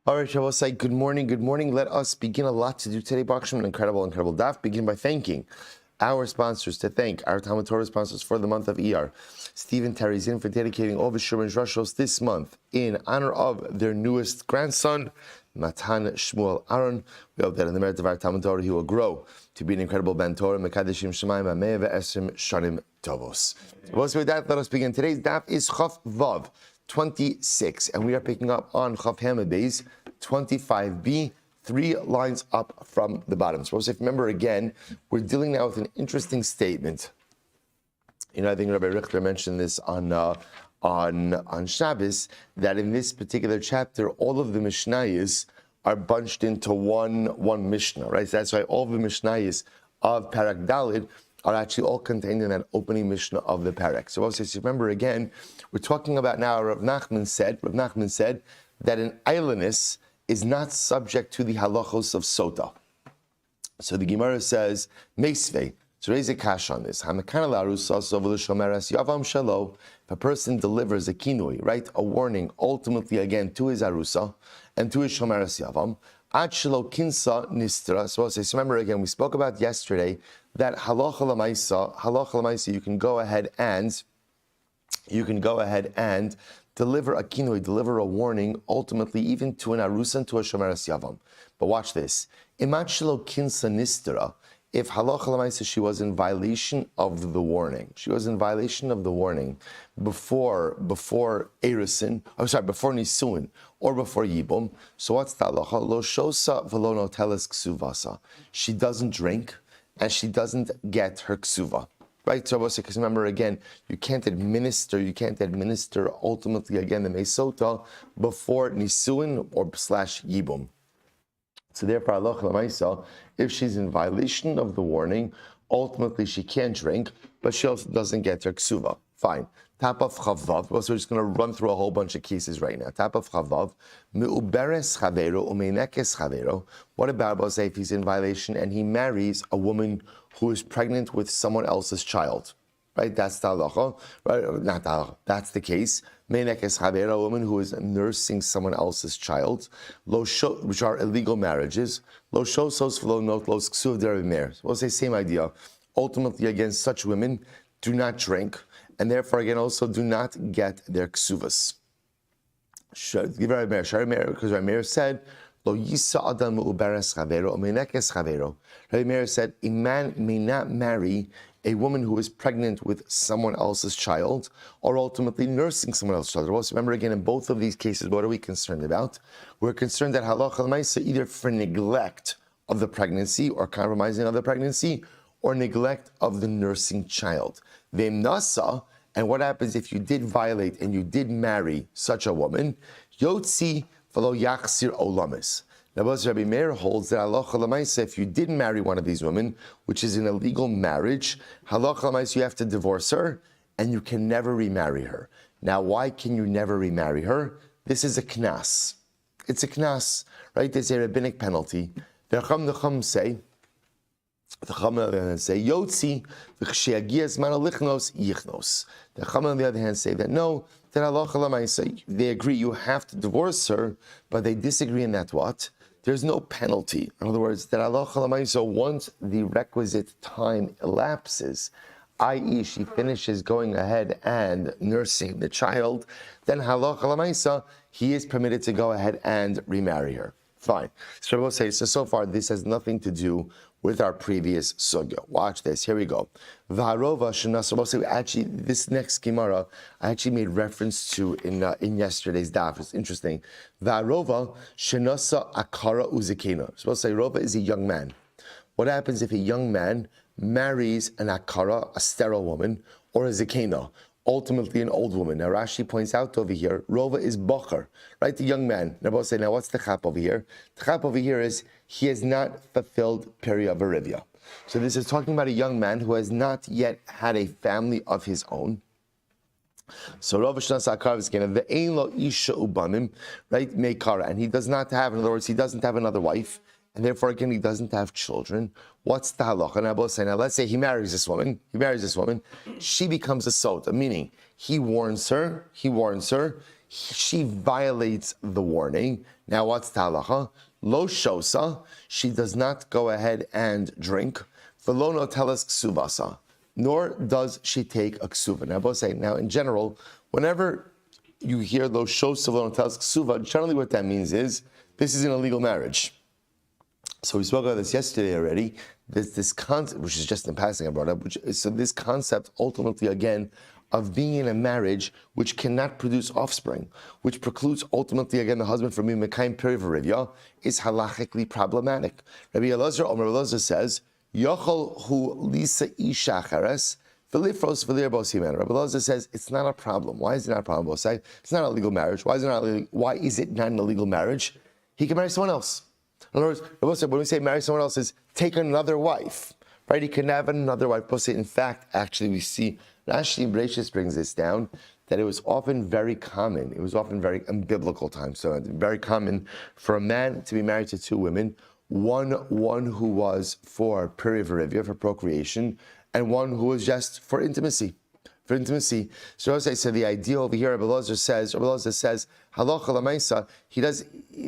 All right, Shabbos, say good morning. Good morning. Let us begin a lot to do today. Baruch Hashem, an incredible daf. Begin by thanking our sponsors, to thank our Talmud Torah sponsors for the month of Iyar. Stephen Tarizin for dedicating all the Shurban Rashos this month in honor of their newest grandson, Matan Shmuel Aaron. We hope that in the merit of our Talmud Torah, he will grow to be an incredible Ben Torah. Mekadeshim Shemayim Ameh ve'esrim shanim tovos. So with that, let us begin. Today's daf is Chaf Vav 26, and we are picking up on Chaf Hamad Beis 25b, 3 lines up from the bottom. So if you remember again, we're dealing now with an interesting statement. You know, I think Rabbi Richter mentioned this on Shabbos, that in this particular chapter, all of the Mishnayos are bunched into one Mishnah, right? So that's why all of the Mishnayos of Parak Dalid are actually all contained in that opening Mishnah of the Parak. So if you remember again, we're talking about now, Rav Nachman said that an islandess is not subject to the halachos of Sotah. So the Gemara says, Meisvei, so raise a kash on this. If a person delivers a kinui, right, a warning, ultimately again to his arusa and to his shomeras yavam, ad shelo kinsa nistra. So remember again, we spoke about yesterday that halacha l'maisa, you can go ahead and deliver a kinui, deliver a warning, ultimately even to an arusa and to a shomeras yavam. But watch this. Imat shelo kinsa nistra. If halacha l'maisa, she was in violation of the warning. She was in violation of the warning before Erisin, before Nisuin or before Yibum. So what's the halacha? Lo shosa v'lo noteles ksuvasa. She doesn't drink and she doesn't get her ksuva. Right? So because remember again, you can't administer ultimately again the Sotah before Nisuin or / Yibum. So therefore, halacha l'maisa, if she's in violation of the warning, ultimately she can't drink, but she also doesn't get her ksuva. Fine. Tap of chavav. So we're just going to run through a whole bunch of cases right now. Tap of chavav. Me'uberes chavero umeinekes chavero. What about say if he's in violation and he marries a woman who is pregnant with someone else's child? Right, that's the halacha. Right, not the halacha. That's the case. Meinekes chavera, a woman who is nursing someone else's child, which are illegal marriages. Lo shosos v'lo not los ksuv deravimer. We'll say same idea. Ultimately, again, such women do not drink, and therefore, again, also do not get their ksuvas. Because Rabbi Meir said, Lo yisa adam uberes chavero meinekes chavero. Rabbi Meir said, a man may not marry a woman who is pregnant with someone else's child, or ultimately nursing someone else's child. Also, remember again, in both of these cases, what are we concerned about? We're concerned that halacha l'maisa, either for neglect of the pregnancy or compromising of the pregnancy, or neglect of the nursing child. Ve'im nasa, and what happens if you did violate and you did marry such a woman? Yotzi v'lo yachsir olamis. Now, Rabbi Meir holds that halacha l'maisa, if you did marry one of these women, which is an illegal marriage, halacha l'maisa, you have to divorce her, and you can never remarry her. Now, why can you never remarry her? This is a knas. It's a knas, right? There's a rabbinic penalty. The Chacham say, Yotzi v'chsheyagias mana lichnos yichnos. The Chacham on the other hand say that no, that halacha l'maisa, they agree you have to divorce her, but they disagree in that what? There's no penalty. In other words, that halacha l'maisa, once the requisite time elapses, i.e. she finishes going ahead and nursing the child, then halacha l'maisa, he is permitted to go ahead and remarry her. Fine. So we'll say, so far this has nothing to do with our previous sugya. Watch this. Here we go. V'harova shenasa. We'll say actually this next Gemara I actually made reference to in yesterday's daf. It's interesting. V'harova shenasa akara uzikena. So we'll say Rova is a young man. What happens if a young man marries an akara, a sterile woman, or a zikena? Ultimately an old woman. Now Rashi points out over here, Rova is Bocher, right? The young man. Now both say, now what's the chap over here? The chap over here is, he has not fulfilled Peri Avarivya. So this is talking about a young man who has not yet had a family of his own. So Rova Shnas Akar is again, the Ein Lo Isha Ubanim, right? Meikara. And he does not have, in other words, he doesn't have another wife. And therefore, again, he doesn't have children. What's the halacha? Now let's say he marries this woman. She becomes a sotah, meaning he warns her. she violates the warning. Now what's the halacha? Lo shosa, she does not go ahead and drink. V'lo notelas ksuvasa, nor does she take a ksuva. Now both say, now in general, whenever you hear lo shosa v'lo notelas ksuva, generally what that means is, this is an illegal marriage. So we spoke about this yesterday already. This concept, which is just in passing I brought up, so this concept ultimately again of being in a marriage which cannot produce offspring, which precludes ultimately again the husband from being mekayim peri v'rivya, is halachically problematic. Rabbi Elazar says, Yochel hu lisa isha achares v'lifros v'lir bos himen. Rabbi Elazar says it's not a problem. Why is it not a problem? It's not a legal marriage. Why is it not an illegal marriage? He can marry someone else. In other words, when we say marry someone else, is take another wife, right? He can have another wife. In fact, actually, we see Rashi Brachis brings this down that it was often very common. It was often very in biblical times. So very common for a man to be married to two women, one who was for perivarivia, for procreation, and one who was just for intimacy. So the idea over here, Rabbi Elazar says, halacha l'maisa,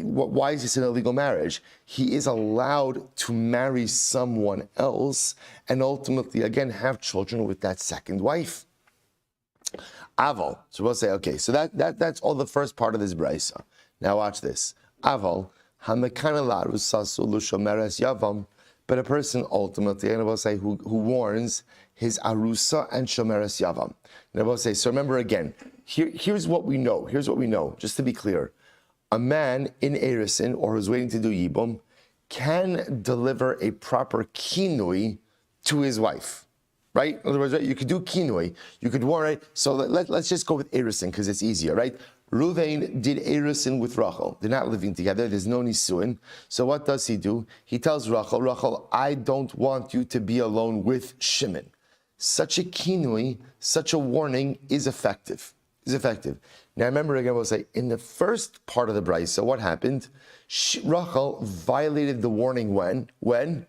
why is this an illegal marriage? He is allowed to marry someone else and ultimately, again, have children with that second wife. Aval. So we'll say, okay, so that's all the first part of this brisa. Now watch this. Aval, hamekanalar usasu lushomeres yavam, but a person ultimately, and I will say, who warns his arusa and shomeres yavam. And I will say, so remember again, here's what we know. Just to be clear, a man in erisin or who's waiting to do yibum can deliver a proper kinui to his wife, right? In other words, right, you could do kinui, you could warn, right? So let's just go with erisin because it's easier, right? Ruvain did erisin with Rachel. They're not living together. There's no nisuin. So what does he do? He tells Rachel, I don't want you to be alone with Shimon. Such a kinui, such a warning is effective. Now remember again, we'll say, in the first part of the brisa, what happened? Rachel violated the warning when?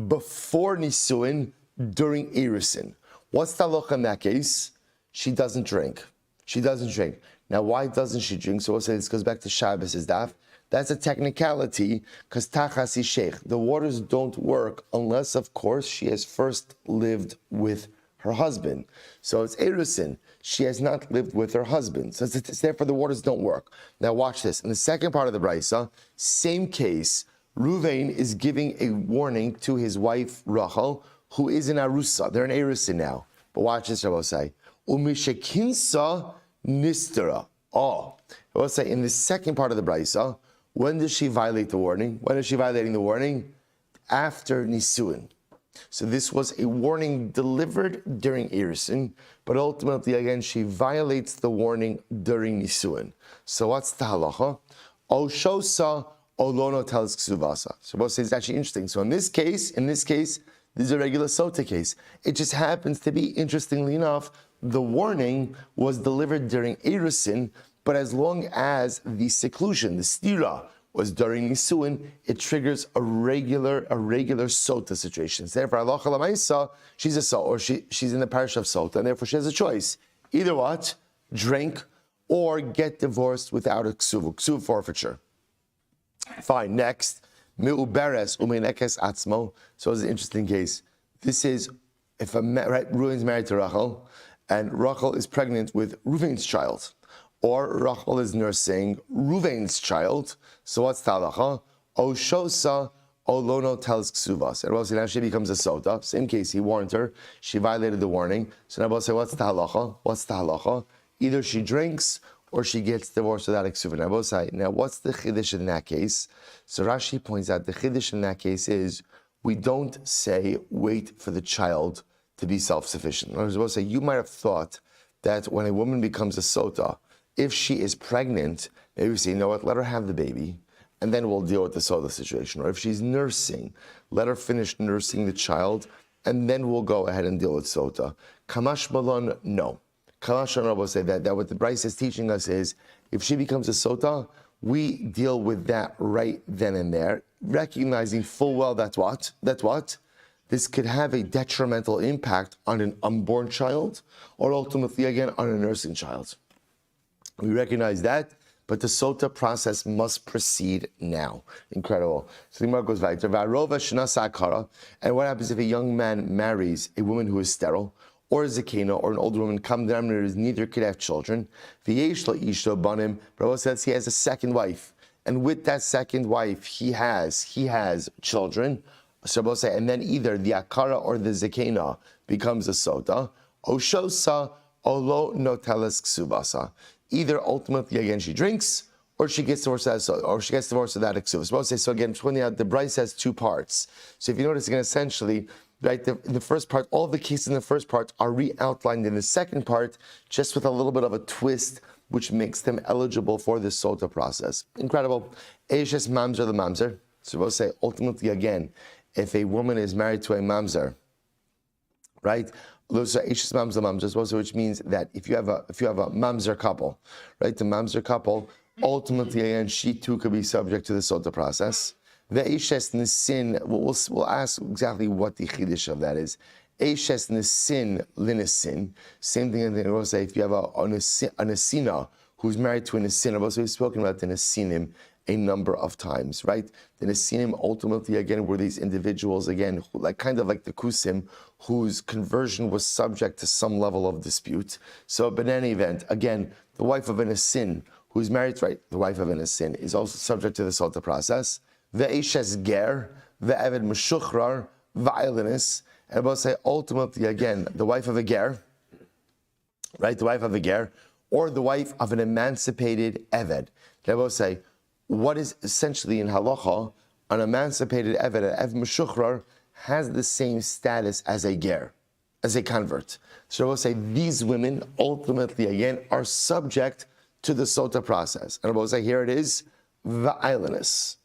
Before nisuin, during erisin. What's the halacha in that case? She doesn't drink. Now, why doesn't she drink? So we'll say this goes back to Shabbos' daf. That's a technicality, because tachasi sheikh. The waters don't work unless, of course, she has first lived with her husband. So it's erusin. She has not lived with her husband. So it's therefore the waters don't work. Now watch this. In the second part of the brisa, same case, Ruvain is giving a warning to his wife, Rachel, who is in arusa. They're in erusin now. But watch this, I will say. Umishekinsa nistera. I will say in the second part of the brisa, when does she violate the warning? When is she violating the warning? After nisuin. So this was a warning delivered during erisin, but ultimately again she violates the warning during nisuin. So what's the halacha? O shosa olono tells ksuvasa. So we'll say it's actually interesting. So in this case, this is a regular Sotah case. It just happens to be, interestingly enough, the warning was delivered during erisin, but as long as the seclusion, the stira, was during nisuin, it triggers a regular Sotah situation. Therefore, halacha l'maisa, she's a Sotah, or she's in the parish of Sotah, and therefore she has a choice. Either what? Drink, or get divorced without a ksuv forfeiture. Fine, next. Mi'uberes u'meinekes atzmo. So it's an interesting case. This is, if Reuven's married to Rachel, and Rachel is pregnant with Reuven's child, or Rachel is nursing Reuven's child. So what's the halacha? O shosa olono tells ksuvas. And we'll say now she becomes a Sotah. Same case, he warned her. She violated the warning. So now we'll say, what's the halacha? Either she drinks or she gets divorced without a ksuva. Now we'll say, now what's the chiddush in that case? So Rashi points out the chiddush in that case is we don't say wait for the child to be self-sufficient. In other words, we'll say you might have thought that when a woman becomes a Sotah, if she is pregnant, maybe we say, you know what, let her have the baby, and then we'll deal with the Sotah situation. Or if she's nursing, let her finish nursing the child, and then we'll go ahead and deal with Sotah. Kamash Malon, no. Kamash Malon will say that what the Bryce is teaching us is, if she becomes a Sotah, we deal with that right then and there, recognizing full well that's what? This could have a detrimental impact on an unborn child, or ultimately, again, on a nursing child. We recognize that, but the Sotah process must proceed now. Incredible. So the Gemara goes weiter. And what happens if a young man marries a woman who is sterile, or a zakena, or an older woman, neither could have children? Rabbi says he has a second wife, and with that second wife, he has children. So Rabbi say, and then either the akara or the zakena becomes a Sotah. Oshosa olo noteles ksubasa. Either ultimately again she drinks, or she gets divorced without a ksubas. So again, pointing out the Bryce has two parts. So if you notice again, essentially, right, the first part, all the cases in the first part are re-outlined in the second part, just with a little bit of a twist, which makes them eligible for the Sotah process. Incredible. Eishes mamzer the mamzer. So we'll say ultimately again, if a woman is married to a mamzer, right? Which means that if you have a mamzer couple, right? The mamzer couple, ultimately again, she too could be subject to the Sotah process. The Eishes Nisin, we'll ask exactly what the chiddush of that is. Eishes Nisin linisin. Same thing as we'll say if you have a Nesina who's married to a Nisin. Also, we've spoken about the Nesinim a number of times, right? The Nesinim ultimately, again, were these individuals, again, kind of like the Kusim, whose conversion was subject to some level of dispute. So, but in any event, again, the wife of a Nesin, who's married, right? The wife of a Nesin is also subject to the Sotah process. Ve'eshes ger, ve'eved meshuchrar, va'ilinis, and we'll say ultimately, again, the wife of a ger, right? The wife of a ger, or the wife of an emancipated eved. They will say, what is essentially in halacha, an emancipated eved, an ev meshuchrar, has the same status as a ger, as a convert. So we'll say these women ultimately again are subject to the Sotah process. And we'll say here it is, va'ilinis.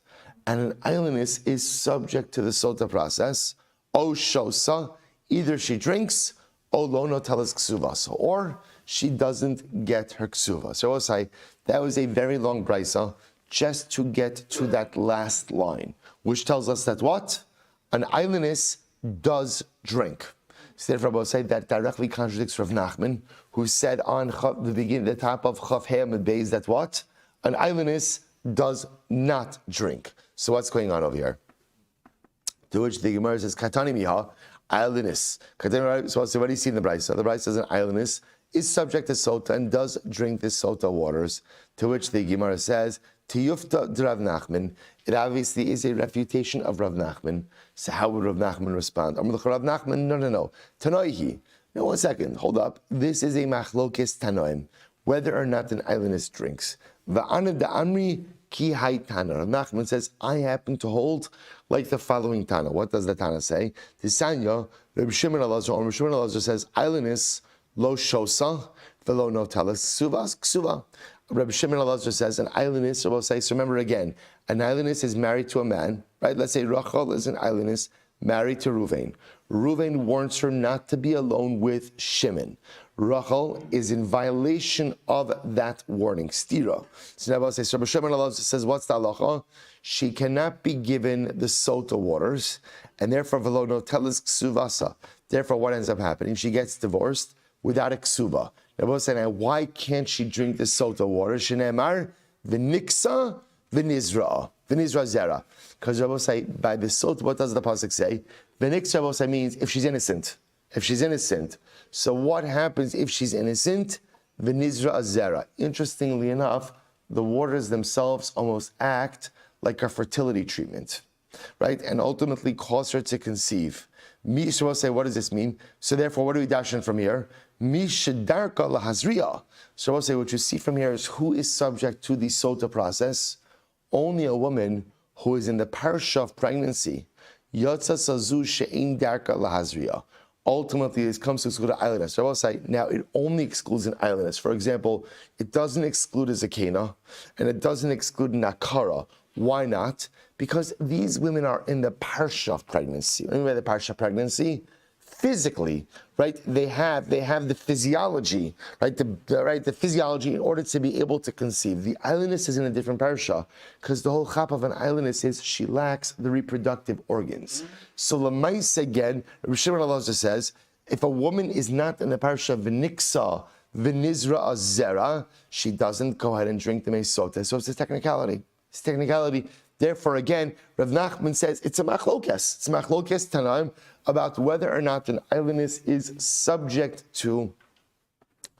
And an islandess is subject to the Sotah process. O shosa, either she drinks, o lono teles ksuvasa, or she doesn't get her ksuva. So we'll say that was a very long brisa just to get to that last line, which tells us that what? An islandess does drink. So therefore, I will say that directly contradicts Rav Nachman, who said on the top of Chav Hamid Beis that what? An islandess does not drink. So what's going on over here? To which the Gemara says, Katani miha, islandess. So what do you see in the Brisa? The Brisa says an islandess is subject to Sotah and does drink the Sotah waters. To which the Gemara says, Tiyufta de Rav Nachman. It obviously is a refutation of Rav Nachman. So how would Rav Nachman respond? Rav Nachman, no. Tanoihi. No, 1 second. Hold up. This is a machlokes tanoim, whether or not an islandess drinks. Va'ana da amri ki hai tana. Rav Nachman says, I happen to hold like the following tana. What does the tana say? Tisanya, Rabbi Shimon Elazar says, islandess lo shosa velo no talas ksuvas ksuva. Rabbi Shimon Elazar says an islandess, so we'll say, so remember again, an islandess is married to a man, right? Let's say Rachel is an islandess married to Ruvain. Ruvain warns her not to be alone with Shimon. Rachel is in violation of that warning. Stira. So now we'll say, so Rabbi Shimon Elazar says, what's the halacha? She cannot be given the Sotah waters, and therefore, velo no teles ksuvasa. Therefore, what ends up happening? She gets divorced without a ksuba. Now, we'll say, now, why can't she drink the Sotah water? Shenemar v'niksa v'nizra zera. Because Rabbi say by the Sotah, what does the pasuk say? V'niksa Rabbi means if she's innocent. If she's innocent. So what happens if she's innocent? V'nizra zera. Interestingly enough, the waters themselves almost act like a fertility treatment, right? And ultimately cause her to conceive. So we'll say, what does this mean? So therefore, what do we dash in from here? Mishadarka lahazriya. So we'll say, what you see from here is who is subject to the Sotah process? Only a woman who is in the parsha of pregnancy. Yotza sazu she'in darka lahazriya. Ultimately, this comes to exclude an islandess. So I will say, now it only excludes an islandess. For example, it doesn't exclude a zakena, and it doesn't exclude an akara. Why not? Because these women are in the parsha of pregnancy. What do you mean by the parsha of pregnancy? Physically, right? They have the physiology, right? The physiology in order to be able to conceive. The islandess is in a different parsha because the whole chap of an islandess is she lacks the reproductive organs. So Lamais again, Rabbi Shimon Elazar says, if a woman is not in the parsha of v'niksa V'nizra azera, she doesn't go ahead and drink the mei sotah. So it's a technicality. It's a technicality. Therefore, again, Rav Nachman says it's a machlokes. It's a machlokes tanaim about whether or not an aylinus is subject to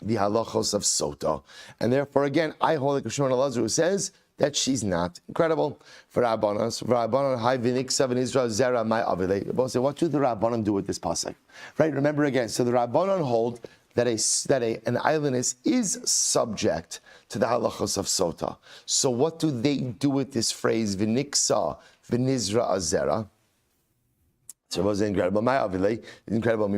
the halachos of Sotah. And therefore, again, I hold like Shmuel Silber who says that she's not. Incredible. For Rabbanon, high viniksav in Israel, zera my avile. What do the Rabbanon do with this pasuk? Right, remember again, so the Rabbanon hold that an aylinus is subject to the halachos of Sotah. So what do they do with this phrase, viniksa, vinizra azera? So it was incredible. My avile is incredible.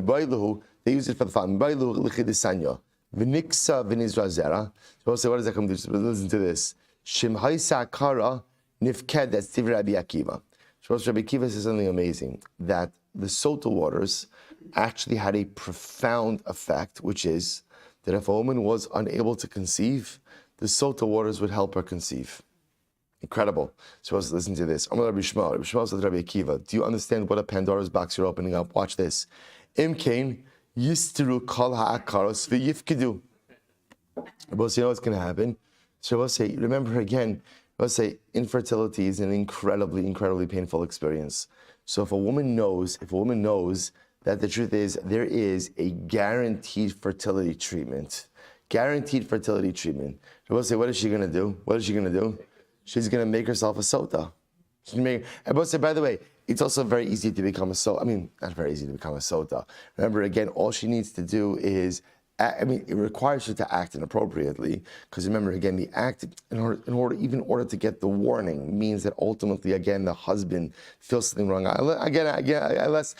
They use it for the following. V'niksa v'nizra zera. So what does that come to? Listen to this. Shimhai sakara nifked. That's Tiv Rabbi Akiva. So Rabbi Akiva says something amazing, that the Sotah waters actually had a profound effect, which is that if a woman was unable to conceive, the Sotah waters would help her conceive. Incredible. So let's listen to this. Rabbi Shmuel. Rabbi Shmuel says, Rabbi Akiva, do you understand what a Pandora's box you're opening up? Watch this. Imkain yistiru kol ha'akaros v'yifkidu. We'll see what's going to happen. So we'll say, remember again, we'll say infertility is an incredibly, incredibly painful experience. So if a woman knows that the truth is there is a guaranteed fertility treatment, so we'll say, what is she going to do? She's going to make herself a Sotah. And we'll say, by the way, it's also very easy to become a Sotah. I mean, not very easy to become a Sotah. Remember, again, all she needs to do is, it requires her to act inappropriately, because remember, again, the act, in order to get the warning, means that ultimately, again, the husband feels something wrong. Unless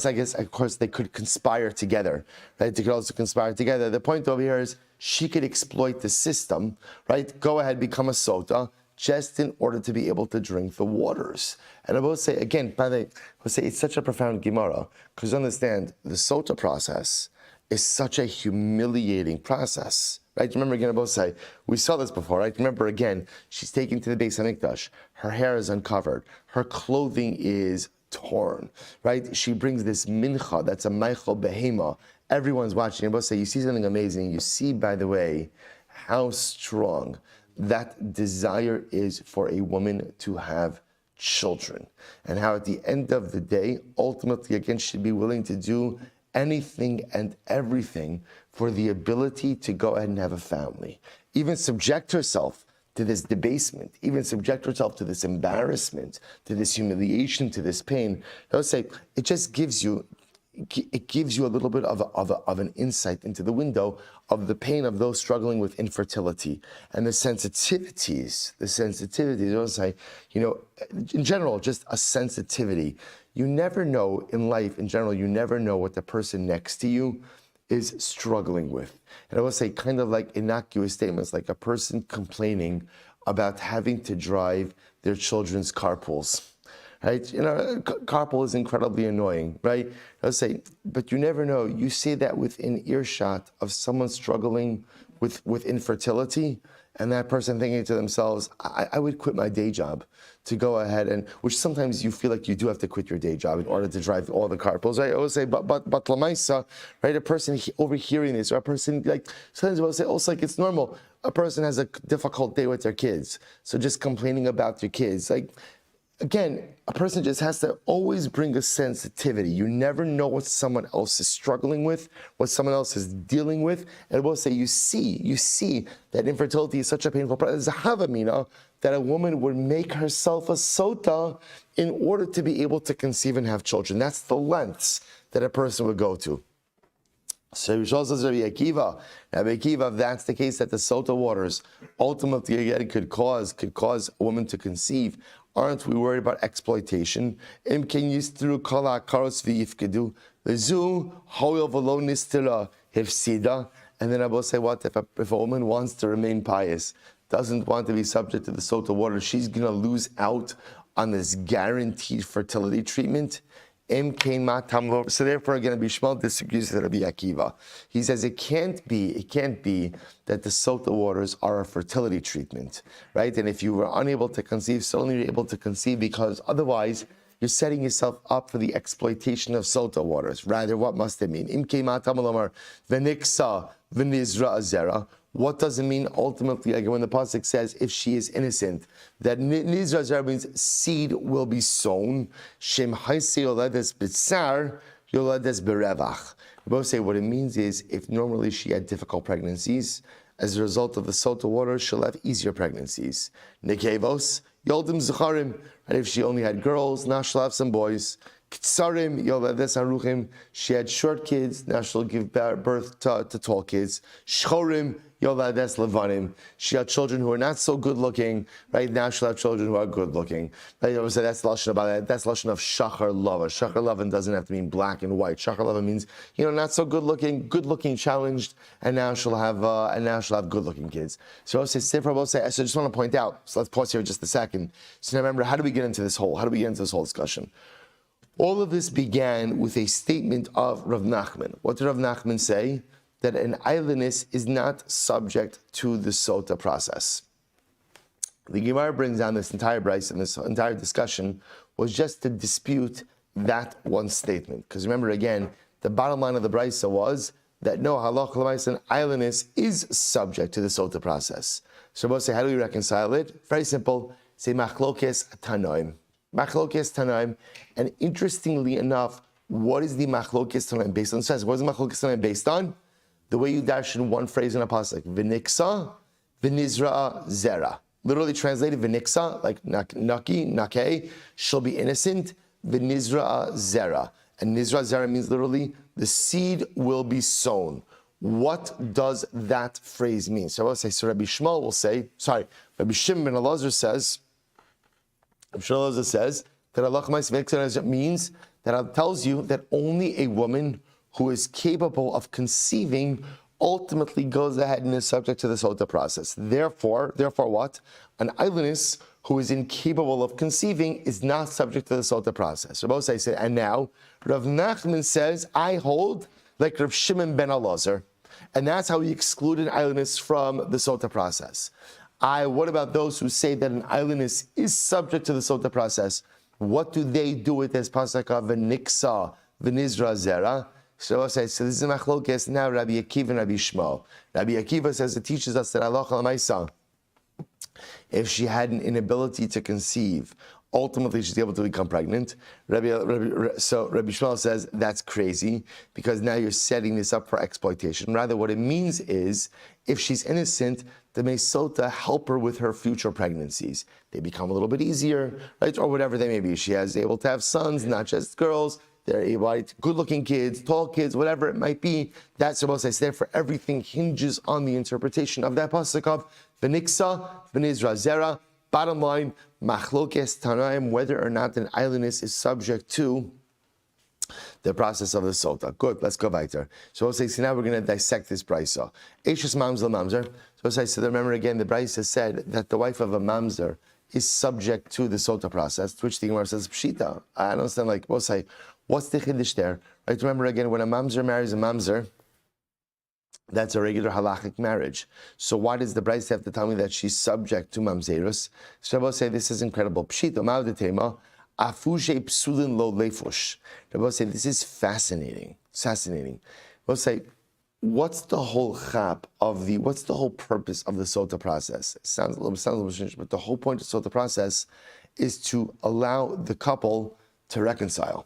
I guess, of course, they could conspire together, right? They could also conspire together. The point over here is she could exploit the system, right? Go ahead, become a Sotah, just in order to be able to drink the waters. And I will say, again, by the way, I will say it's such a profound Gemara, because understand, the Sotah process is such a humiliating process, right? Remember again, I will say, we saw this before, right? Remember again, she's taken to the Beis HaMikdash, her hair is uncovered, her clothing is torn, right? She brings this mincha, that's a meichel behema. Everyone's watching. I will say, you see something amazing. You see, by the way, how strong that desire is for a woman to have children, and how at the end of the day, ultimately, again, she'd be willing to do anything and everything for the ability to go ahead and have a family, even subject herself to this debasement, even subject herself to this embarrassment, to this humiliation, to this pain. I would say it just gives you a little bit of an insight into the window of the pain of those struggling with infertility and the sensitivities. I would say, in general, just a sensitivity. You never know in life, in general, you never know what the person next to you is struggling with. And I would say kind of like innocuous statements, like a person complaining about having to drive their children's carpools. Right? Carpool is incredibly annoying, right? I'll say, but you never know. You see that within earshot of someone struggling with infertility, and that person thinking to themselves, I would quit my day job to go ahead and, which sometimes you feel like you do have to quit your day job in order to drive all the carpools, right? I always say, but lamaisa, right? A person overhearing this, or a person, like, sometimes I will say, also, like, it's normal. A person has a difficult day with their kids, so just complaining about their kids, like, again, a person just has to always bring a sensitivity. You never know what someone else is struggling with, what someone else is dealing with. And I will say, you see that infertility is such a painful process. There's a havamina that a woman would make herself a Sotah in order to be able to conceive and have children. That's the lengths that a person would go to. So Yishol says Rabbi Akiva, if that's the case, that the Sotah waters ultimately again could cause a woman to conceive, aren't we worried about exploitation? And then I will say what? If a woman wants to remain pious, doesn't want to be subject to the Sotah water, she's going to lose out on this guaranteed fertility treatment. So therefore, again, Rabbi Shmuel disagrees with Rabbi Akiva. He says it can't be that the Sotah waters are a fertility treatment, right? And if you were unable to conceive, suddenly you're able to conceive, because otherwise you're setting yourself up for the exploitation of Sotah waters. Rather, what must it mean? What does it mean ultimately? Again, when the pasuk says if she is innocent, that nizra zera means seed will be sown. Shem haisi yoledes b'tzar yoledes berevach. We both say what it means is if normally she had difficult pregnancies, as a result of the Sotah water, she'll have easier pregnancies. Nekevos yoldim zecharim, and if she only had girls, now she'll have some boys. Kitsarim yoledes haruchim, she had short kids, now she'll give birth to tall kids. Shchorim yoledes levanim, she had children who are not so good looking. Right now she'll have children who are good looking. Right? So that's lashon about that. That's lashon of shachar lava. Shachar lava doesn't have to mean black and white. Shachar lava means not so good looking, challenged, and now she'll have good looking kids. So I just want to point out. So let's pause here just a second. So now remember, how do we get into this whole discussion? All of this began with a statement of Rav Nachman. What did Rav Nachman say? That an islandess is not subject to the Sotah process. The Gemara brings down this entire brayso and this entire discussion was just to dispute that one statement. Because remember again, the bottom line of the brayso was that no, halach l'maisa, an islandess is subject to the Sotah process. So we'll say, how do we reconcile it? Very simple. Say machlokes tanoim. Machlokes tanoim. And interestingly enough, what is the machlokes tanoim based on? It says, what is the machlokes tanoim based on? The way you dash in one phrase in a pasuk, v'niksa, v'nizra zera. Literally translated, v'niksa, like nake, she'll be innocent, v'nizra zera. And nizra zera means literally, the seed will be sown. What does that phrase mean? So I will say, so Rabbi Shmuel will say, Rabbi Shimon ben Elazar says that Allah means that it tells you that only a woman who is capable of conceiving ultimately goes ahead and is subject to the Sotah process. Therefore what? An islandess who is incapable of conceiving is not subject to the Sotah process. Rabbi said, and now Rav Nachman says, I hold like Rav Shimon ben Elazar, and that's how he excluded islandess from the Sotah process. What about those who say that an islandess is subject to the Sotah process? What do they do with this pasuk of v'niksa v'nizra zera? So this is machlokes now Rabbi Akiva and Rabbi Shmuel. Rabbi Akiva says it teaches us that halacha l'maisa, if she had an inability to conceive, ultimately she's able to become pregnant. So Rabbi Shmuel says that's crazy because now you're setting this up for exploitation. Rather, what it means is if she's innocent, the Sotah help her with her future pregnancies. They become a little bit easier, right, or whatever they may be. She is able to have sons, not just girls. They're able, good-looking kids, tall kids, whatever it might be. That's supposed to say. Therefore, everything hinges on the interpretation of that pasuk of v'niksa v'nizra zera. Bottom line, machlokes tanaim, whether or not an islandess is subject to the process of the Sotah. Good, let's go weiter. So we'll say, now we're going to dissect this brayso. Eishes mamzer mamzer. So remember again, the brayso said that the wife of a mamzer is subject to the Sotah process, to which the Gemara says, pshita. I don't understand, we'll say, what's the chiddush there? Right, remember again, when a mamzer marries a mamzer, that's a regular halachic marriage. So why does the brayso have to tell me that she's subject to mamzerus? So I will say this is incredible. Pshita ma'odetema afushe psulin lo lefush. I will say this is fascinating. It's fascinating. We'll say, what's the whole what's the whole purpose of the Sotah process? It sounds a little strange, but the whole point of the Sotah process is to allow the couple to reconcile.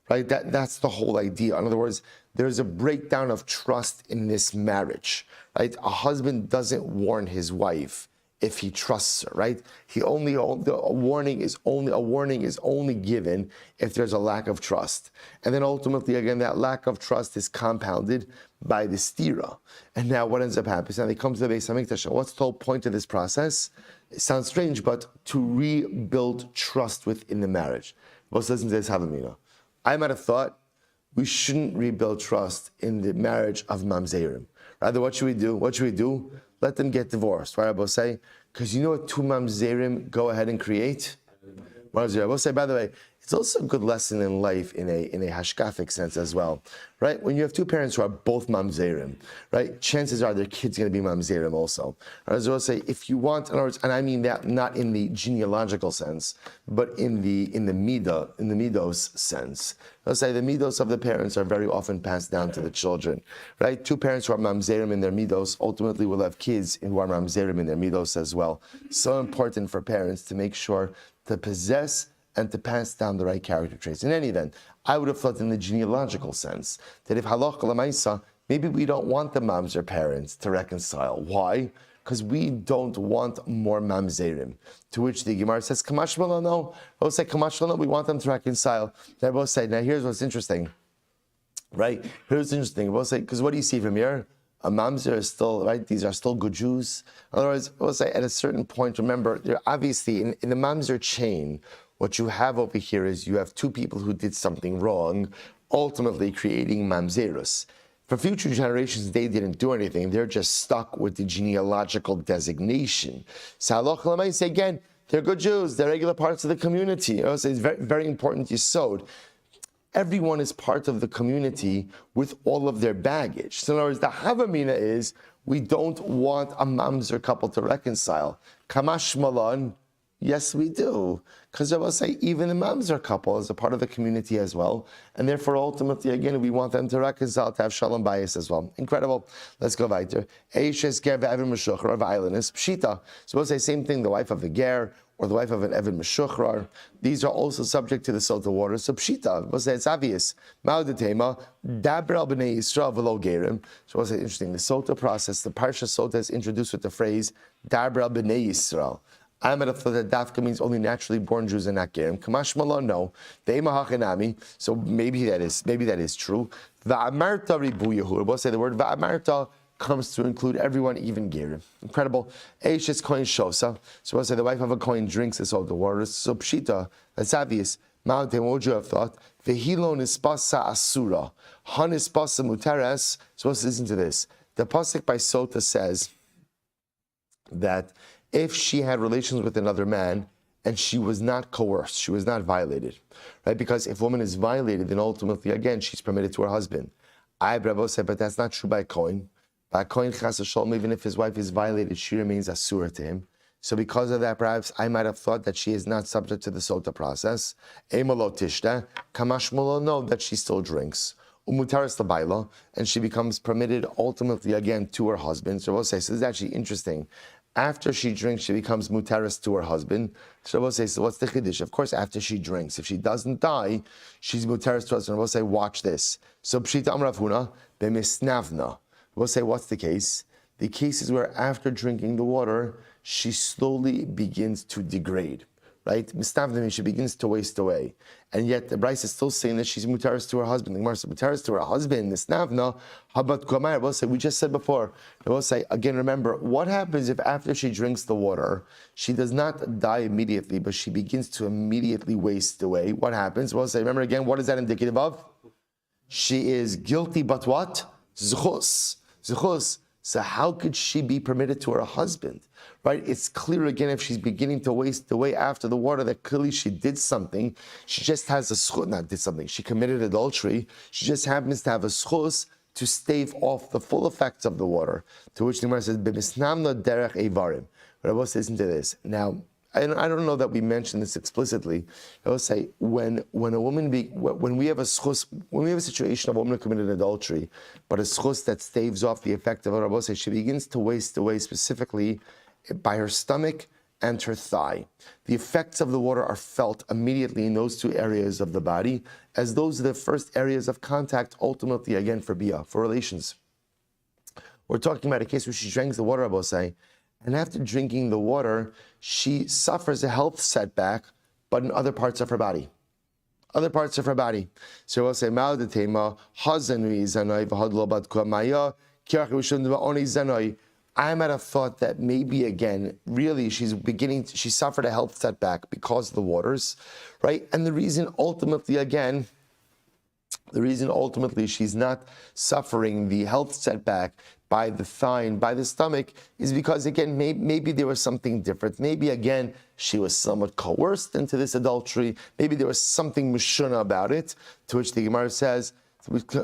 Right? That's the whole idea. In other words, there's a breakdown of trust in this marriage. Right? A husband doesn't warn his wife if he trusts her. Right? A warning is only given if there's a lack of trust, and then ultimately, again, that lack of trust is compounded by the stira. And now, what ends up happening? Now they come to the Beis Hamikdash. What's the whole point of this process? It sounds strange, but to rebuild trust within the marriage. Most listen to this havamina. I might have thought we shouldn't rebuild trust in the marriage of mamzerim. Rather, what should we do? Let them get divorced. Right, Rabbi say, because you know what two mamzerim go ahead and create? Rabbi say, by the way, It's also a good lesson in life in a hashkafic sense as well, right? When you have two parents who are both mamzerim, right? Chances are their kid's going to be mamzerim also. As I will say, if you want, in other words, and I mean that not in the genealogical sense, but in the midos sense. I'll say the midos of the parents are very often passed down to the children, right? Two parents who are mamzerim in their midos ultimately will have kids who are mamzerim in their midos as well. So important for parents to make sure to possess and to pass down the right character traits. In any event, I would have thought in the genealogical sense that if halacha l'maisa, maybe we don't want the mamzer parents to reconcile. Why? Because we don't want more mamzerim. To which the Gemara says, Kamashmala, no. Both say, Kamashmala, no, we want them to reconcile. They both say, now here's what's interesting, right? Here's what's interesting. Both say, because what do you see from here? A mamzer is still, right? These are still good Jews. In other words, we'll say at a certain point, remember, they're obviously in the mamzer chain, what you have over here is you have two people who did something wrong, ultimately creating mamzerus. For future generations, they didn't do anything. They're just stuck with the genealogical designation. So halacha l'maaseh, again, they're good Jews. They're regular parts of the community. You know, so it's very, very important yesod. Everyone is part of the community with all of their baggage. So in other words, the havamina is we don't want a mamzer couple to reconcile. Kamash malan, yes, we do. Because I will say, even the mamzer couple is a part of the community as well. And therefore, ultimately, again, we want them to reconcile, to have shalom bayis as well. Incredible. Let's go weiter. Eishes ger ve'evin meshuchrar v'ailenis pshita. So we'll say same thing, the wife of a ger or the wife of an evin meshuchrar. These are also subject to the Sotah water. So pshita, we'll say it's obvious. Ma'odetema, daber al b'nei Yisrael v'lo gerim. So we'll say interesting. The Sotah process, the Parsha Sotah is introduced with the phrase daber al b'nei Yisrael. I'm at a thought that dafka means only naturally born Jews and not gerim. Kamash malon, no. Ve'ema hachinami. So maybe that is true. Va'amarta ribuyahu. We'll say the word va'amarta comes to include everyone, even gerim. Incredible. Eishes kohen shosa. So we'll say the wife of a kohen drinks this all the water. So pshita. That's obvious. Mountain, what would you have thought? Vehilo nispasa asura. Han nispasa mutares. So let's listen to this. The pasuk by Sotah says that if she had relations with another man and she was not coerced, she was not violated, right? Because if a woman is violated, then ultimately, again, she's permitted to her husband. Bravo said, but that's not true by Kohen. By Kohen chas v'shalom, even if his wife is violated, she remains asura to him. So because of that, perhaps I might have thought that she is not subject to the Sotah process. Emalo tishta, kamashmolo, no, that she still drinks. Umutaris labaila, and she becomes permitted ultimately again to her husband. So we'll say, so this is actually interesting. After she drinks, she becomes mutaris to her husband. So we'll say, so what's the chiddush? Of course, after she drinks, if she doesn't die, she's mutaris to her husband. We'll say, watch this. So pshita amrav huna bemisnavna. We'll say, what's the case? The case is where after drinking the water, she slowly begins to degrade. Right? Misnavna means she begins to waste away. And yet the Bryce is still saying that she's mutaris to her husband. The Gemara says mutaris to her husband, Misnavna, habat gomer. We'll say, we just said before. We'll say, again, remember, what happens if after she drinks the water, she does not die immediately, but she begins to immediately waste away? What happens? We'll say, remember again, what is that indicative of? She is guilty, but what? Zchus. Zchus. So how could she be permitted to her husband? Right? It's clear again if she's beginning to waste away after the water that clearly she did something. She just has a schus, not did something. She committed adultery. She just happens to have a schus to stave off the full effects of the water. To which the Gemara says, "B'misnamna derech evarim." But I will listen to this now. I don't know that we mentioned this explicitly. I will say when we have a schus, when we have a situation of a woman who committed adultery, but a schus that staves off the effect of it, I will say she begins to waste away specifically by her stomach and her thigh. The effects of the water are felt immediately in those two areas of the body, as those are the first areas of contact, ultimately again for bia, for relations. We're talking about a case where she drinks the water, I will say, and after drinking the water, she suffers a health setback, but in other parts of her body. Other parts of her body. So we'll say, Ma'odetema, Hazanui Zanoi, Vahadlobat Kwamaya, Kiachishundva Zanoi. I might have thought that maybe again, really, she suffered a health setback because of the waters, right? And the reason ultimately, again, The reason ultimately she's not suffering the health setback by the thigh and by the stomach is because, again, maybe there was something different. Maybe, again, she was somewhat coerced into this adultery. Maybe there was something mushuna about it, to which the Gemara says, this is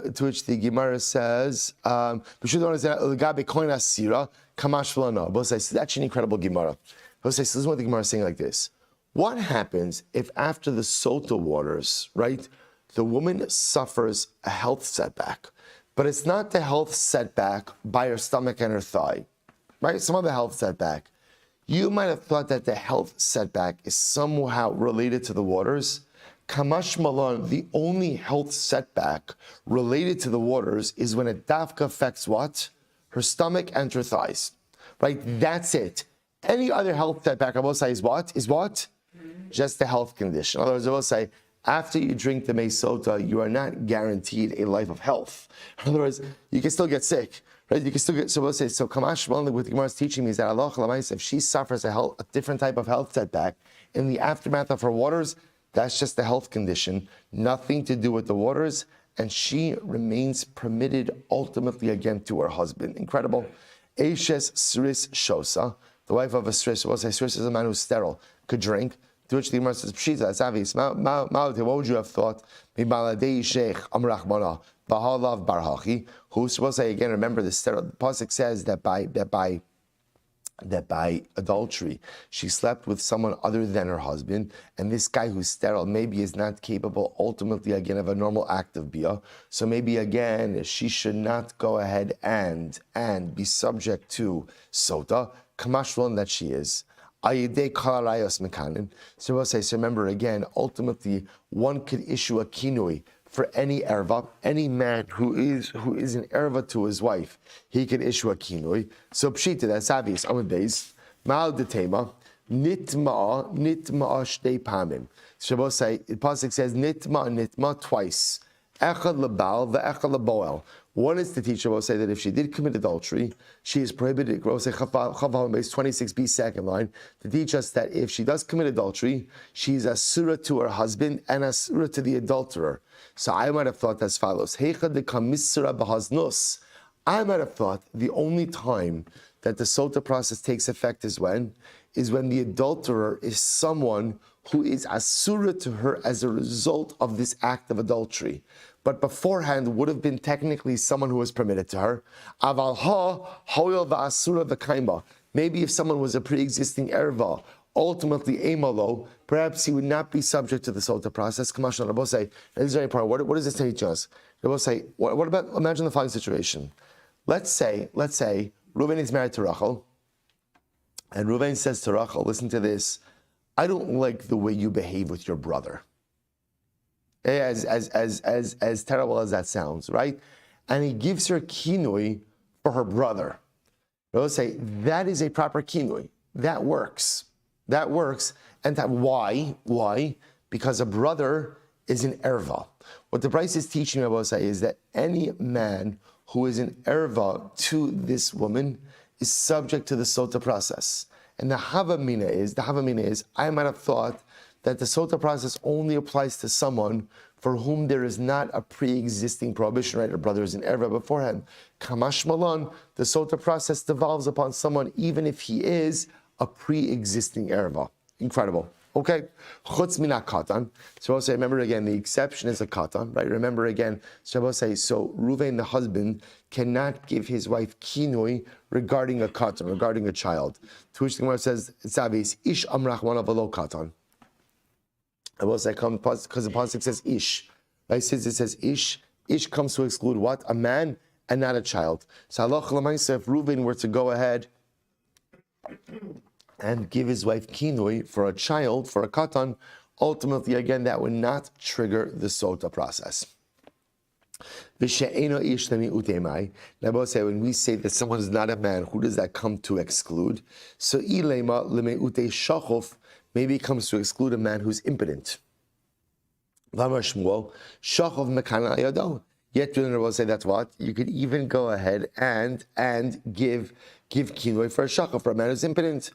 actually an incredible Gemara. This is what the Gemara is saying like this. What happens if after the Sotah waters, right, the woman suffers a health setback, but it's not the health setback by her stomach and her thigh, right? Some other health setback. You might have thought that the health setback is somehow related to the waters. Kamash Malon, the only health setback related to the waters is when it dafka affects what? Her stomach and her thighs, right? That's it. Any other health setback, I will say, is what? Just a health condition. In other words, I will say, after you drink the mei sotah, you are not guaranteed a life of health. In other words, you can still get sick, right? You can still get, so we'll say, so Kamash Malon, what the Gemara is teaching me is that Allah, if she suffers a different type of health setback in the aftermath of her waters, that's just a health condition, nothing to do with the waters, and she remains permitted ultimately again to her husband. Incredible. Eishes Sris Shosa, the wife of a Sris, we'll say Sris is a man who's sterile, could drink. To which the Gemara says, Pshita, that's obvious. What would you have thought? Who's supposed to say again? Remember, the pasuk says that by adultery she slept with someone other than her husband, and this guy who's sterile maybe is not capable ultimately again of a normal act of bia. So maybe again she should not go ahead and be subject to sotah. Kamashron that she is. So we'll say, so remember again, ultimately one could issue a kinui for any erva, any man who is an erva to his wife, he can issue a kinui. So pshita, that's obvious. Amud beis, ma'al detema, nitma shtei pamim. So we'll say, the pasuk says nitma twice. Echad lebal ve'echad leboel. One is the teacher will say that if she did commit adultery, she is prohibited. We'll say Chavav base 26b second line to teach us that if she does commit adultery, she's a surah to her husband and a surah to the adulterer. So I might have thought as follows: Heichad dekam misra b'haznus. I might have thought the only time that the sotah process takes effect is when the adulterer is someone who is asura to her as a result of this act of adultery, but beforehand would have been technically someone who was permitted to her. Aval ha hoyel va'asura v'kaima. Maybe if someone was a pre-existing erva, ultimately emalo, perhaps he would not be subject to the sotah process. Kamashon Rabbi say, this is very important. What does this teach us? Rabbi say, what about, imagine the following situation. Let's say Reuven is married to Rachel, and Reuven says to Rachel, listen to this, I don't like the way you behave with your brother. As terrible as that sounds, right? And he gives her kinui for her brother. They'll say that is a proper kinui. That works. And why? Because a brother is an erva. What the Bryce is teaching me about is that any man who is an erva to this woman is subject to the sotah process. And the havamina is, I might have thought that the sotah process only applies to someone for whom there is not a pre-existing prohibition, right? A brother is an erva beforehand. Kamash Malon, the sotah process devolves upon someone even if he is a pre-existing erva. Incredible. Okay, chutz mina katan. So I'll say, remember again, the exception is a katan, right? Remember again, so I'll say, so Reuven, the husband, cannot give his wife kinui regarding a katan, regarding a child. To which the Gemara says, it's obvious, ish amrach one of a low katan. I will say, because the pasuk says ish, right? Since it says ish comes to exclude what? A man and not a child. So Allah Lamaisa, if Reuven were to go ahead and give his wife kinui for a child, for a katan, ultimately, again, that would not trigger the sotah process. Now, I will say, when we say that someone is not a man, who does that come to exclude? So, maybe it comes to exclude a man who's impotent. Yet, I will say that's what? You could even go ahead and give kinui for a shachov, for a man who's impotent.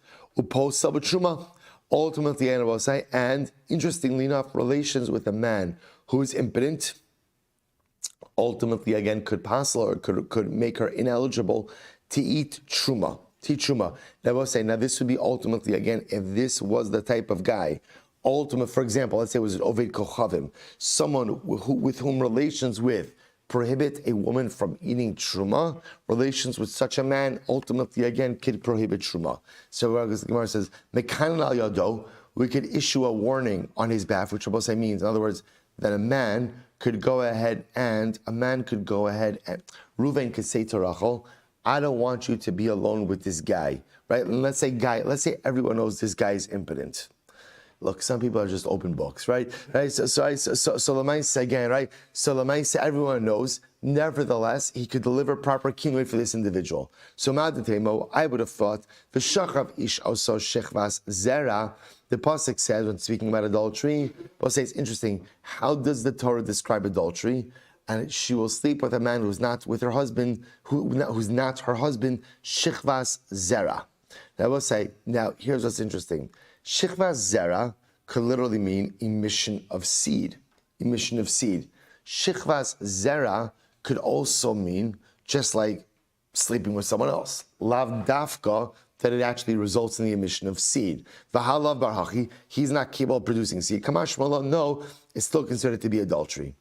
Ultimately, I will say, and interestingly enough, relations with a man who is impotent ultimately again could passel or could make her ineligible to eat truma. Now we'll say, now this would be ultimately again if this was the type of guy. For example, let's say it was an Oved Kochavim, someone with whom relations with prohibit a woman from eating truma. Relations with such a man ultimately again could prohibit truma. So the Gemara says, Mekanan al yado, we could issue a warning on his behalf, which Rabbi means, in other words, that a man could go ahead and Reuven could say to Rachel, I don't want you to be alone with this guy, right? And let's say everyone knows this guy is impotent. Look, some people are just open books, right? So Lamaisa again, right? So Lamaisa, everyone knows. Nevertheless, he could deliver proper kinui for this individual. So Ma'adatemo, I would have thought the shachav ish also shechvas zera. The pasuk says when speaking about adultery, we'll say it's interesting. How does the Torah describe adultery? And she will sleep with a man who's not with her husband, who's not her husband. Shechvas zera. Now we'll say. Now here's what's interesting. Shechvas zera could literally mean emission of seed. Shechvas zera could also mean just like sleeping with someone else. Lav dafka, that it actually results in the emission of seed. V'halav barhachi, he's not capable of producing seed. Kamash Shmuel, no, it's still considered to be adultery.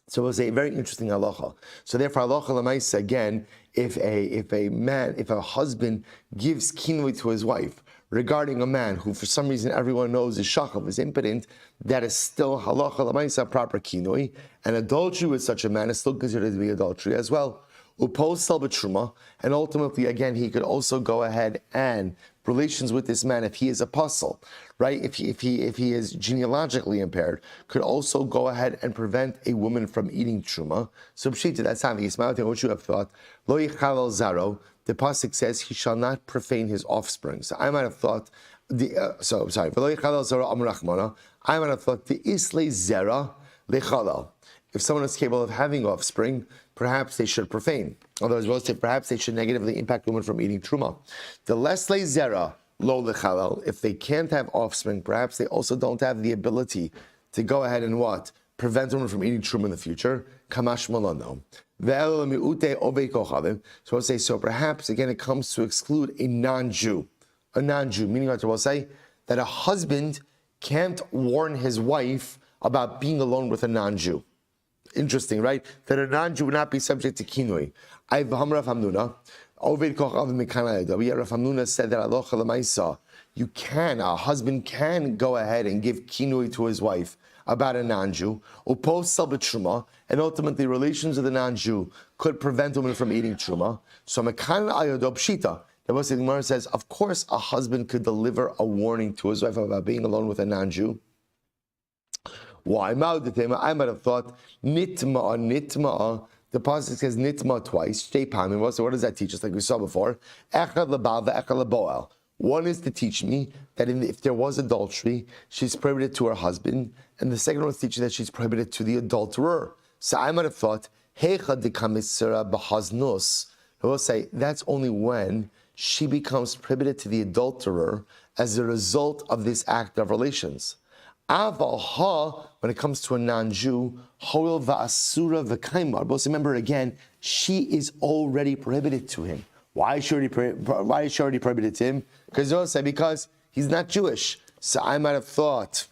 So it was a very interesting halacha. So therefore, halacha l'maisa again, if a husband gives kinui to his wife regarding a man who for some reason everyone knows is shachav, is impotent, that is still halacha l'maisa proper kinui, and adultery with such a man is still considered to be adultery as well. Uposel b'truma, and ultimately again he could also go ahead and relations with this man if he is apostle, right? If he is genealogically impaired, could also go ahead and prevent a woman from eating truma. So pshita, that's obvious. What you have thought, lo yichalal zaro. The pasuk says he shall not profane his offspring. So I might have thought v'lo yichalal zaro amrachmana. I might have thought the isle zera lechalal. If someone is capable of having offspring, perhaps they should profane. Otherwise, we'll say perhaps they should negatively impact women from eating truma. The lesle zera lo lechalal. If they can't have offspring, perhaps they also don't have the ability to go ahead and prevent women from eating truma in the future. Kamash malano. So I'll say, so perhaps again it comes to exclude a non-Jew, meaning what we'll say that a husband can't warn his wife about being alone with a non-Jew. Interesting, right? That a non-Jew would not be subject to kinui. Rav Hamnuna said that alocha l'maisa, a husband can go ahead and give kinui to his wife about a non-Jew, and ultimately relations with a non-Jew could prevent women from eating truma. So mekan ayadob pshita. The Gemara says, of course, a husband could deliver a warning to his wife about being alone with a non-Jew. Why? I might have thought nitma. The pasuk says nitma twice. So what does that teach us? Like we saw before, echad lebal ve'echad leboel. One is to teach me that if there was adultery, she's prohibited to her husband, and the second one is teaching that she's prohibited to the adulterer. So I might have thought, heicha dekamisera b'haznus. I will say that's only when she becomes prohibited to the adulterer as a result of this act of relations. Aval ha, when it comes to a non-Jew, hoil va'asura v'kaimar. But remember again, she is already prohibited to him. Why is she already prohibited to him? Because he's not Jewish. So I might have thought,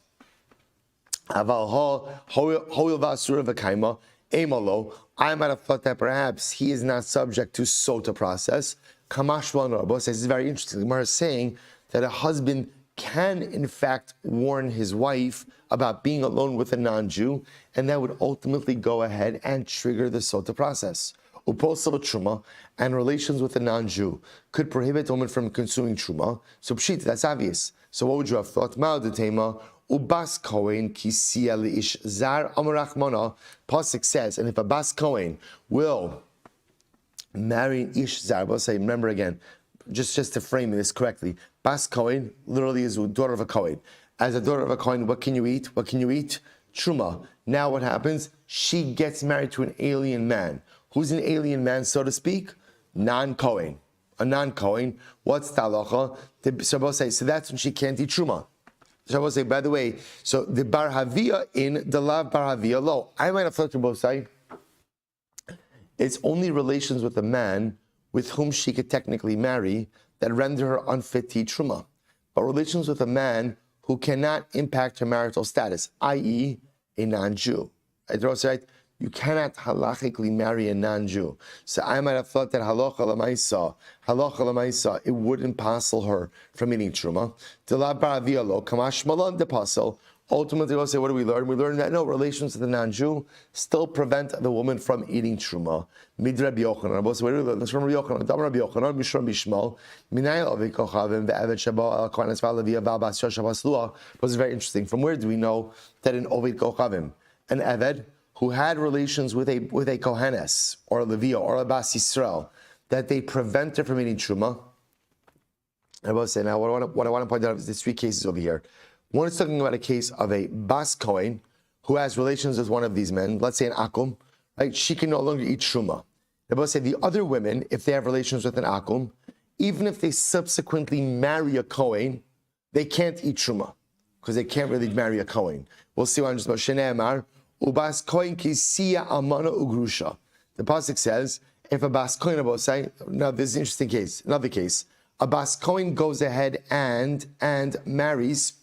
aval ha hoil va'asura v'kaimar emalo. I might have thought that perhaps he is not subject to Sotah process. Kamash Rabbi says, this is very interesting. The Gemara is saying that a husband can in fact warn his wife about being alone with a non-Jew, and that would ultimately go ahead and trigger the Sotah process. Uposel truma, and relations with a non-Jew could prohibit a woman from consuming truma. So pshit, that's obvious. So what would you have thought? Ma'odetema ubas kohen kisiya leish zar amarachmana. Pasuk says, and if a bas kohen will marry an ish zar, we'll say, remember again, just to frame this correctly, bas kohen literally is a daughter of a kohen. As a daughter of a kohen, what can you eat? Truma. Now what happens? She gets married to an alien man. Who's an alien man, so to speak? Non-kohen. A non-kohen. What's talacha? So we'll say, so that's when she can't eat truma. So we'll say, by the way, so the bar havia in, the lav bar havia lo. I might have thought to both say, It's only relations with a man with whom she could technically marry that render her unfit to eat truma. But relations with a man who cannot impact her marital status, i.e., a non-Jew. Right? You cannot halachically marry a non-Jew. So I might have thought that halacha l'maisa, it wouldn't passel her from eating truma. Ultimately, we'll say, what do we learn? We learn that no, relations with a non-Jew still prevent the woman from eating truma. Mid Rabbi Yochanan. We'll say, what do we learn? That's from Rabbi Yochanan. Dam Rabbi Yochanan, Mishram Bishmal, Minay Ovi Kochavim, Ve'evet Shabo, Al Kohanes V'alaviyah, Ba'bas Yosh Havasluah. It was very interesting. From where do we know that in Ovi Kochavim, an Eved who had relations with a Kohanes, or a Leviah, or a Bas Yisrael, that they prevent her from eating truma? I will say, now, what I want to point out is these three cases over here. One is talking about a case of a Bas Kohen who has relations with one of these men, let's say an Akum, right? She can no longer eat Truma. They both say the other women, if they have relations with an Akum, even if they subsequently marry a Kohen, they can't eat Truma because they can't really marry a Kohen. We'll see what I'm just about. Shnei Amar, Ubas Kohen kisiya amana ugrusha. The pasuk says, if a Bas Kohen, now this is an interesting case, another case. A Bas Kohen goes ahead and marries.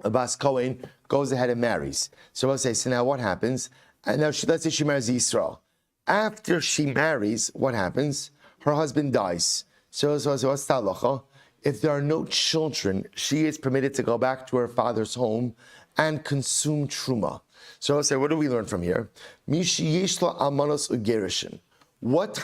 A Bas Kohen goes ahead and marries. So we'll say, so now what happens? And now let's say she marries Yisrael. After she marries, what happens? Her husband dies. So what's the halacha? If there are no children, she is permitted to go back to her father's home and consume truma. So I'll say, what do we learn from here? Mishi yeshla almanos ugerishin. What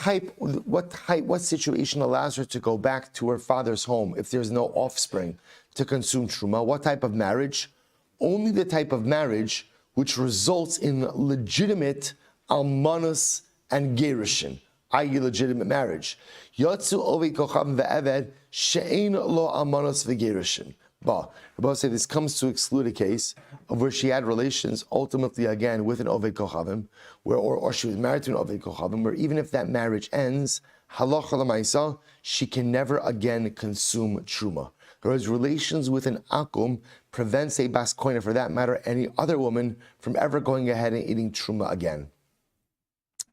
situation allows her to go back to her father's home if there's no offspring to consume truma? What type of marriage? Only the type of marriage which results in legitimate almanos and gerushin, i.e. legitimate marriage. Yotzu ovi kochav ve'eved she'ein lo almanos ve'gerushin. But Rabbi say this comes to exclude a case of where she had relations, ultimately again with an Oved Kochavim, or she was married to an Oved Kochavim, where even if that marriage ends, halacha l'maisa, she can never again consume truma. Whereas relations with an akum prevents a Bas Kohen, for that matter, any other woman from ever going ahead and eating truma again.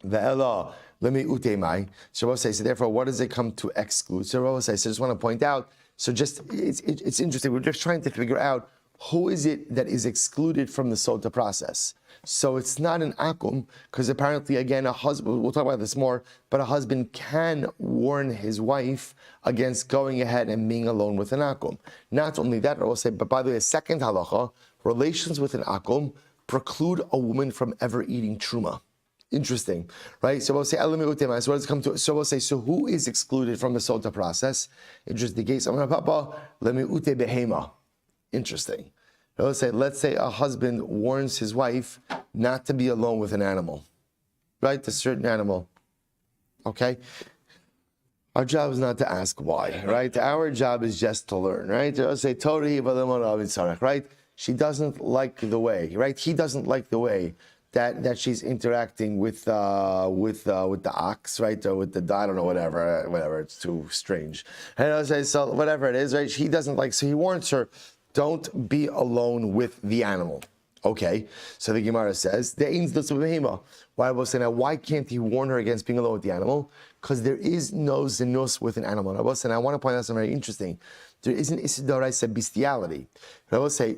Ve'ela lemi utemai. So Rabbi says, so therefore, what does it come to exclude? So Rabbi says, I just want to point out. So it's interesting. We're just trying to figure out who is it that is excluded from the Sotah process. So it's not an akum, because apparently, again, a husband, we'll talk about this more, but a husband can warn his wife against going ahead and being alone with an akum. Not only that, I will say, but by the way, a second halacha, relations with an akum preclude a woman from ever eating truma. Interesting, right? So we'll say, so what does it come to? So we'll say, so who is excluded from the Sotah process? Interesting case. Interesting. Let's say a husband warns his wife not to be alone with an animal, right? A certain animal. Okay? Our job is not to ask why, right? Our job is just to learn, right? Say, right? She doesn't like the way, right? He doesn't like the way that she's interacting with the ox, right, or with the, I don't know, whatever. It's too strange. And I'll say, so whatever it is, right? He doesn't like. So he warns her, don't be alone with the animal. Okay. So the Gemara says, why will say now? Why can't he warn her against being alone with the animal? Because there is no zinus with an animal. And I will say, I want to point out something very interesting. There is an isidoraisa bestiality. I will say.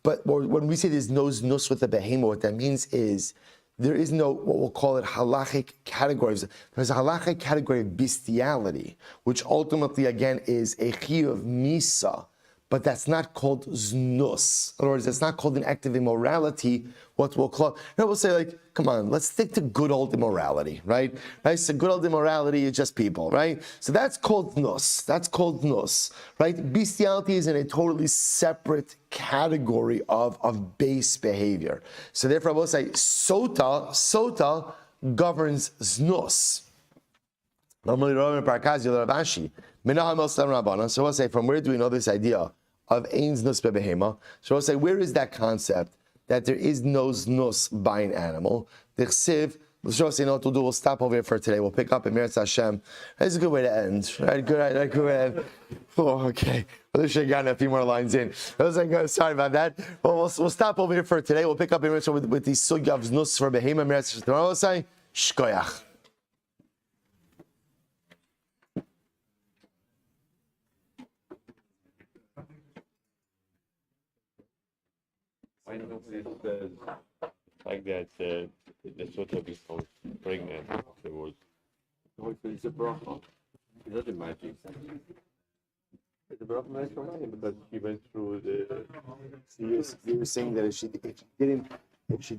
But when we say there's no znus with the behemoth, what that means is there is no, what we'll call it, halachic categories. There's a halachic category of bestiality, which ultimately, again, is a chiyuv of misa, but that's not called znus. In other words, it's not called an act of immorality, what we'll call. No, we'll say, like, come on, let's stick to good old immorality, right? So good old immorality is just people, right? So that's called znus. That's called znus, right? Bestiality is in a totally separate category of base behavior. So therefore, I will say, Sotah governs znus. Normally, so we'll say, from where do we know this idea of ein znus bebehema? So we'll say, where is that concept that there is no znus by an animal? The chsiv, we'll say, no, we'll stop over here for today. We'll pick up in Meretz Hashem. That's a good way to end, right? Good way to end. Oh, okay. Well, should have gotten a few more lines in. I was like, sorry about that. Well, we'll stop over here for today. We'll pick up in Meretz with the sugya of znus for behema. Meretz Hashem tomorrow. We'll say, Shkoyach. I know it says like that the Sotah becomes pregnant afterwards. So it's a bracha. It's not a magic. It's a bracha nice for money because she went through the. You were saying that if she didn't, if she